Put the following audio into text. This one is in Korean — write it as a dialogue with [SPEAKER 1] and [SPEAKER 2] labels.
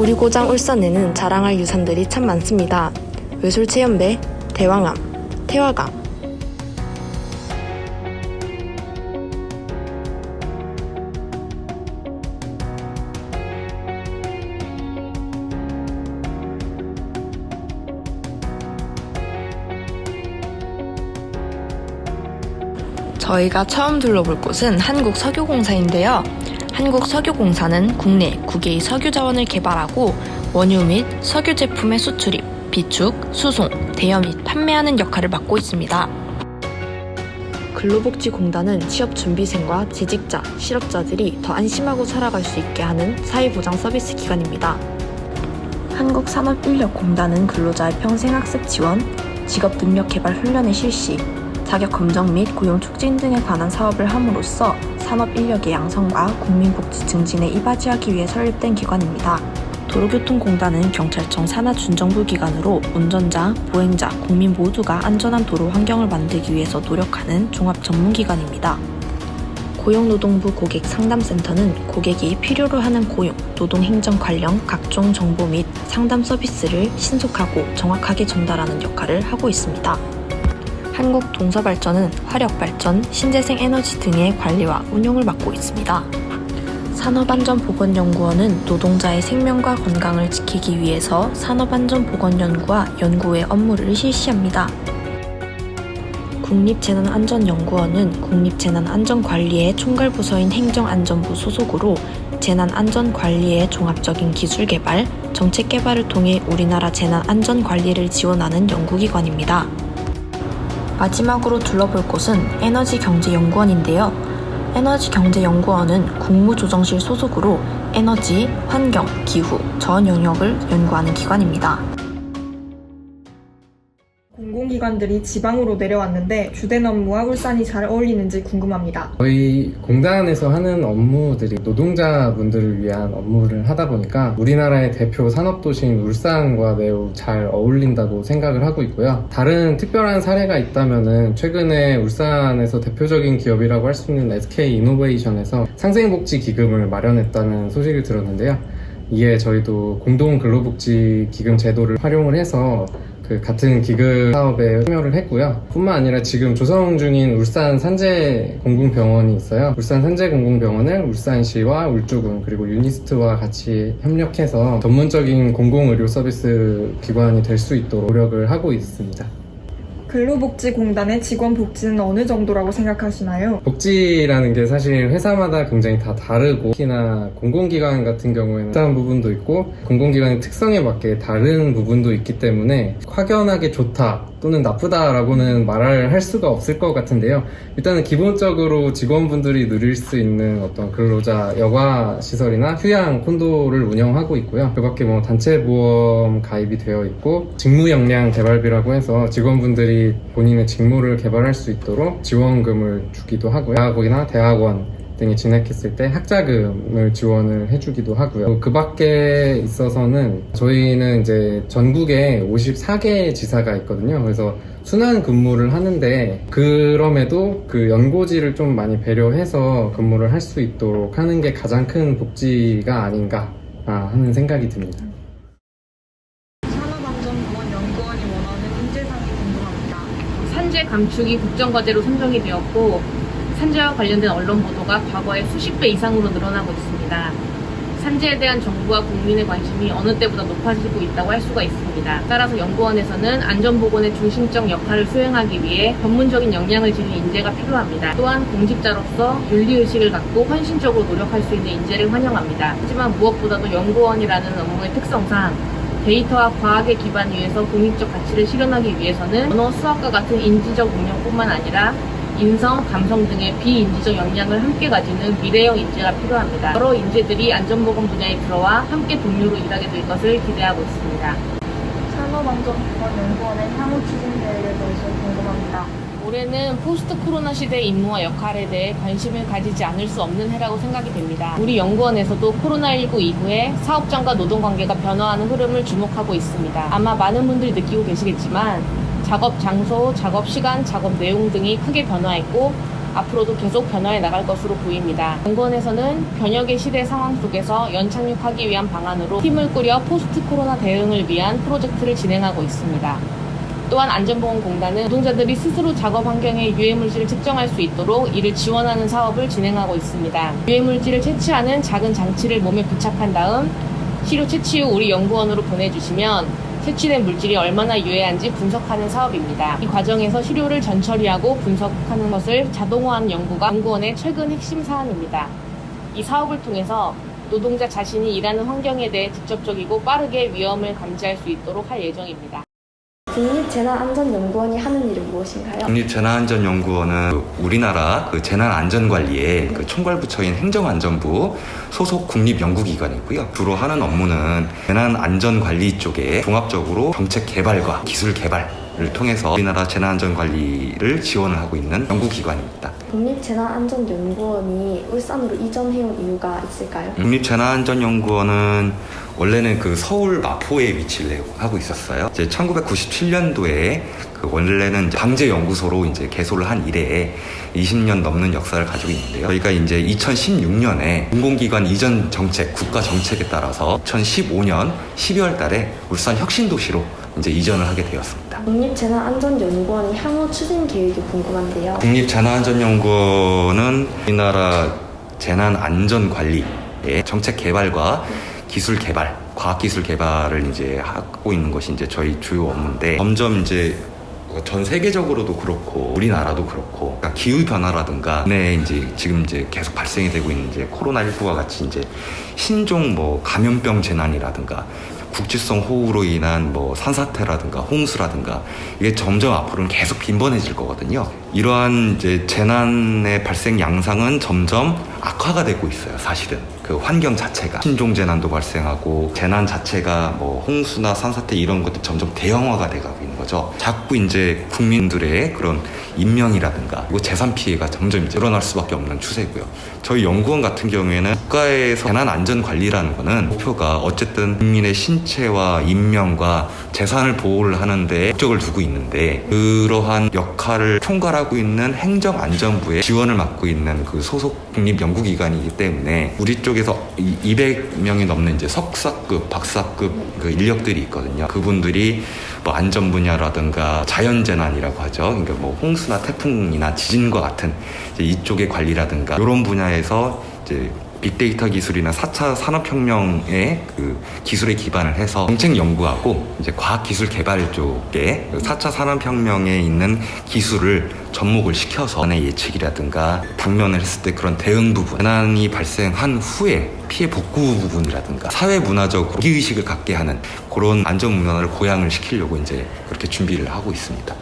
[SPEAKER 1] 우리 고장 울산에는 자랑할 유산들이 참 많습니다. 외솔체연배, 대왕암, 태화강. 저희가 처음 둘러볼 곳은 한국석유공사인데요. 한국석유공사는 국내 9개의 석유 자원을 개발하고 원유 및 석유 제품의 수출입, 비축, 수송, 대여 및 판매하는 역할을 맡고 있습니다. 근로복지공단은 취업준비생과 재직자, 실업자들이 더 안심하고 살아갈 수 있게 하는 사회보장 서비스 기관입니다. 한국산업인력공단은 근로자의 평생학습 지원, 직업능력개발 훈련의 실시, 자격검정 및 고용 촉진 등에 관한 사업을 함으로써 산업인력의 양성과 국민복지 증진에 이바지하기 위해 설립된 기관입니다. 도로교통공단은 경찰청 산하준정부 기관으로 운전자, 보행자, 국민 모두가 안전한 도로 환경을 만들기 위해서 노력하는 종합 전문기관입니다. 고용노동부 고객상담센터는 고객이 필요로 하는 고용, 노동행정 관련 각종 정보 및 상담 서비스를 신속하고 정확하게 전달하는 역할을 하고 있습니다. 한국동서발전은 화력발전, 신재생 에너지 등의 관리와 운용을 맡고 있습니다. 산업안전보건연구원은 노동자의 생명과 건강을 지키기 위해서 산업안전보건연구와 연구의 업무를 실시합니다. 국립재난안전연구원은 국립재난안전관리의 총괄부서인 행정안전부 소속으로 재난안전관리의 종합적인 기술개발, 정책개발을 통해 우리나라 재난안전관리를 지원하는 연구기관입니다. 마지막으로 둘러볼 곳은 에너지경제연구원인데요. 에너지경제연구원은 국무조정실 소속으로 에너지, 환경, 기후, 전 영역을 연구하는 기관입니다.
[SPEAKER 2] 공공기관들이 지방으로 내려왔는데 주된 업무와 울산이 잘 어울리는지 궁금합니다.
[SPEAKER 3] 저희 공단에서 하는 업무들이 노동자분들을 위한 업무를 하다 보니까 우리나라의 대표 산업도시인 울산과 매우 잘 어울린다고 생각을 하고 있고요. 다른 특별한 사례가 있다면은 최근에 울산에서 대표적인 기업이라고 할 수 있는 SK이노베이션에서 상생복지기금을 마련했다는 소식을 들었는데요. 이에 저희도 공동근로복지기금 제도를 활용을 해서 같은 기금 사업에 참여를 했고요. 뿐만 아니라 지금 조성 중인 울산 산재공공병원이 있어요. 울산 산재공공병원을 울산시와 울주군 그리고 유니스트와 같이 협력해서 전문적인 공공의료 서비스 기관이 될 수 있도록 노력을 하고 있습니다.
[SPEAKER 2] 근로복지공단의 직원 복지는 어느 정도라고 생각하시나요?
[SPEAKER 3] 복지라는 게 사실 회사마다 굉장히 다 다르고 특히나 공공기관 같은 경우에는 비슷한 부분도 있고 공공기관의 특성에 맞게 다른 부분도 있기 때문에 확연하게 좋다 또는 나쁘다라고는 말을 할 수가 없을 것 같은데요. 일단은 기본적으로 직원분들이 누릴 수 있는 어떤 근로자 여가시설이나 휴양 콘도를 운영하고 있고요. 그 밖에 뭐 단체보험 가입이 되어 있고 직무역량 개발비라고 해서 직원분들이 본인의 직무를 개발할 수 있도록 지원금을 주기도 하고요. 대학이나 대학원 등에 진학했을 때 학자금을 지원을 해주기도 하고요. 그 밖에 있어서는 저희는 이제 전국에 54개 지사가 있거든요. 그래서 순환 근무를 하는데 그럼에도 그 연고지를 좀 많이 배려해서 근무를 할 수 있도록 하는 게 가장 큰 복지가 아닌가 하는 생각이 듭니다.
[SPEAKER 2] 산업안전보건연구원이 원하는 인재상이 궁금합니다.
[SPEAKER 4] 산재 감축이 국정과제로 선정이 되었고 산재와 관련된 언론 보도가 과거의 수십 배 이상으로 늘어나고 있습니다. 산재에 대한 정부와 국민의 관심이 어느 때보다 높아지고 있다고 할 수가 있습니다. 따라서 연구원에서는 안전보건의 중심적 역할을 수행하기 위해 전문적인 역량을 지닌 인재가 필요합니다. 또한 공직자로서 윤리의식을 갖고 헌신적으로 노력할 수 있는 인재를 환영합니다. 하지만 무엇보다도 연구원이라는 업무의 특성상 데이터와 과학의 기반 위에서 공익적 가치를 실현하기 위해서는 언어, 수학과 같은 인지적 능력뿐만 아니라 인성, 감성 등의 비인지적 역량을 함께 가지는 미래형 인재가 필요합니다. 여러 인재들이 안전보건 분야에 들어와 함께 동료로 일하게 될 것을 기대하고 있습니다.
[SPEAKER 2] 산업안전보건연구원의 향후 추진 계획에 대해서 궁금합니다.
[SPEAKER 4] 올해는 포스트 코로나 시대의 임무와 역할에 대해 관심을 가지지 않을 수 없는 해라고 생각이 됩니다. 우리 연구원에서도 코로나19 이후에 사업장과 노동관계가 변화하는 흐름을 주목하고 있습니다. 아마 많은 분들이 느끼고 계시겠지만 작업 장소, 작업 시간, 작업 내용 등이 크게 변화했고 앞으로도 계속 변화해 나갈 것으로 보입니다. 연구원에서는 변혁의 시대 상황 속에서 연착륙하기 위한 방안으로 팀을 꾸려 포스트 코로나 대응을 위한 프로젝트를 진행하고 있습니다. 또한 안전보건공단은 노동자들이 스스로 작업 환경에 유해물질을 측정할 수 있도록 이를 지원하는 사업을 진행하고 있습니다. 유해물질을 채취하는 작은 장치를 몸에 부착한 다음 시료 채취 후 우리 연구원으로 보내주시면 채취된 물질이 얼마나 유해한지 분석하는 사업입니다. 이 과정에서 시료를 전처리하고 분석하는 것을 자동화한 연구가 연구원의 최근 핵심 사안입니다. 이 사업을 통해서 노동자 자신이 일하는 환경에 대해 직접적이고 빠르게 위험을 감지할 수 있도록 할 예정입니다.
[SPEAKER 1] 국립재난안전연구원이 하는 일은 무엇인가요?
[SPEAKER 5] 국립재난안전연구원은 우리나라 재난안전관리의 총괄부처인 행정안전부 소속 국립연구기관이고요. 주로 하는 업무는 재난안전관리 쪽에 종합적으로 정책 개발과 기술 개발을 통해서 우리나라 재난안전관리를 지원을 하고 있는 연구기관입니다.
[SPEAKER 1] 국립재난안전연구원이 울산으로 이전해온 이유가 있을까요?
[SPEAKER 5] 국립재난안전연구원은 원래는 서울 마포에 위치를 하고 있었어요. 이제 1997년도에 원래는 방재연구소로 개소를 한 이래에 20년 넘는 역사를 가지고 있는데요. 저희가 이제 2016년에 공공기관 이전 정책, 국가 정책에 따라서 2015년 12월 달에 울산 혁신도시로 이전을 하게 되었습니다.
[SPEAKER 1] 국립재난안전연구원의 향후 추진 계획이 궁금한데요.
[SPEAKER 5] 국립재난안전연구원은 우리나라 재난안전관리의 정책 개발과 기술 개발, 과학기술 개발을 하고 있는 것이 저희 주요 업무인데 점점 전 세계적으로도 그렇고 우리나라도 그렇고 기후 변화라든가 지금 계속 발생이 되고 있는 코로나19와 같이 신종 감염병 재난이라든가 국지성 호우로 인한 산사태라든가 홍수라든가 이게 점점 앞으로는 계속 빈번해질 거거든요. 이러한 재난의 발생 양상은 점점 악화가 되고 있어요. 사실은 환경 자체가 신종 재난도 발생하고 재난 자체가 홍수나 산사태 이런 것들 점점 대형화가 돼가고 있는 거죠. 자꾸 국민들의 그런 인명이라든가 재산 피해가 점점 늘어날 수밖에 없는 추세고요. 저희 연구원 같은 경우에는 국가에서 재난 안전 관리라는 거는 목표가 어쨌든 국민의 신체와 인명과 재산을 보호를 하는데 목적을 두고 있는데 그러한 역할을 총괄하고 있는 행정안전부의 지원을 맡고 있는 소속 국립연구기관이기 때문에 우리 쪽에서 200명이 넘는 석사급, 박사급 인력들이 있거든요. 그분들이 안전 분야라든가 자연재난이라고 하죠. 그러니까 홍수나 태풍이나 지진과 같은 이쪽의 관리라든가 이런 분야에서 빅데이터 기술이나 4차 산업혁명의 기술에 기반을 해서 정책 연구하고 과학기술 개발 쪽에 4차 산업혁명에 있는 기술을 접목을 시켜서 재난의 예측이라든가 당면을 했을 때 그런 대응 부분, 재난이 발생한 후에 피해 복구 부분이라든가 사회 문화적으로 위기의식을 갖게 하는 그런 안전 문화를 고양을 시키려고 그렇게 준비를 하고 있습니다.